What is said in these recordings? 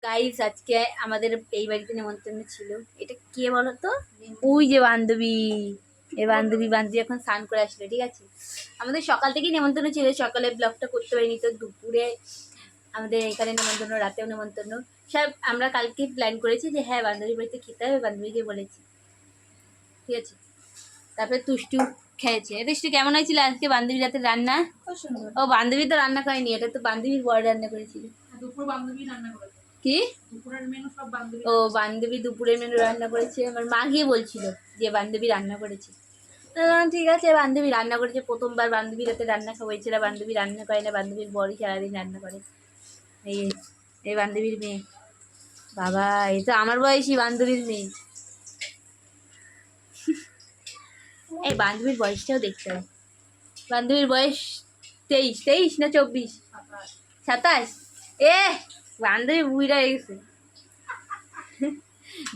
Guys আজকে আমাদের এই বাড়িতে নেমন্তন্ন ছিল। এটা কে বলো তো? ওই যে বান্ধবী, এই বান্ধবী এখন স্নান করে আসলো। ঠিক আছে, আমাদের সকাল থেকেই নেমন্তন্ন ছিল, সকালে ব্লগটা করতে পারিনি, তো দুপুরে আমাদের এখানে নেমন্তন্ন, রাতেও নেমন্তন্ন। সব আমরা কালকে প্ল্যান করেছি যে হ্যাঁ বান্ধবীর বাড়িতে খেতে হবে, বান্ধবীকে বলেছি। ঠিক আছে, তারপরে তুষ্টু খেয়েছে। তুষ্টু কেমন হয়েছিল আজকে বান্ধবীর রাতে রান্না? খুব সুন্দর। ও বান্ধবী তো রান্না করেনি, এটা তো বান্ধবীর বর রান্না করেছিল। দুপুর বান্ধবী রান্না করেছে। কি? দুপুরের মেনু সব বান্ধবী। ও বান্ধবী দুপুরের মেনু রান্না করেছে। আমার মা গিয়ে বলছিল যে বান্ধবী রান্না করেছে। তো ঠিক আছে, বান্ধবী রান্না করেছে, প্রথমবার বান্ধবীর হাতে রান্না খাবো। এছাড়া বান্ধবী রান্না করে না, বান্ধবীর বরই সারাদিন রান্না করে। এই এই বান্ধবীর মেয়ে, বাবা এই তো আমার বয়সী বান্ধবীর মেয়ে। এই বান্ধবীর বয়সটাও দেখতে হবে। বান্ধবীর বয়স 23 না 24? 27। এ বান্ধবী বুড়া হয়ে গেছে।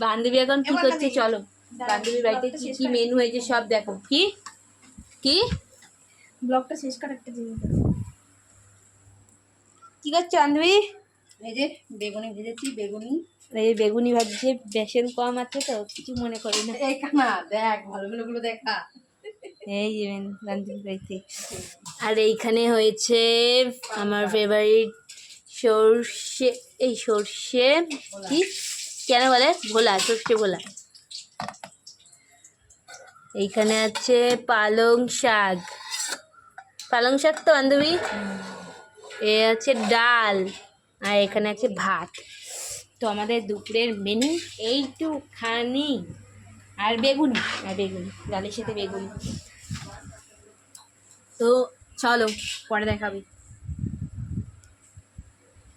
বান্ধবী এখন কি করছে চলো বান্ধবীর বাড়িতে কি কি মেনু হয়েছে সব দেখো। কি কি ব্লগটা শেষ কর একটা জিনিস। কি করছো বান্ধবী? এই যে বেগুনি ভেজেছি, বেগুনি। এই বেগুনি ভাজছে, বেসন কম আছে তো কিছু মনে করি না। এই কানা দেখ, ভালো ভালো গুলো দেখা। এই যে বান্ধবীর বাড়িতে। আর এইখানে হয়েছে আমার ফেভারিট সর্ষে, এই সর্ষে কি কেন বলে ভোলা, সর্ষে ভোলা। এইখানে আছে পালং শাক, পালং শাক তো বান্ধবী। এ আছে ডাল, আর এখানে আছে ভাত। তো আমাদের দুপুরের মেনু এইটুখানি। আর বেগুনি, ডালের সাথে বেগুনি। তো চলো পরে দেখাবি।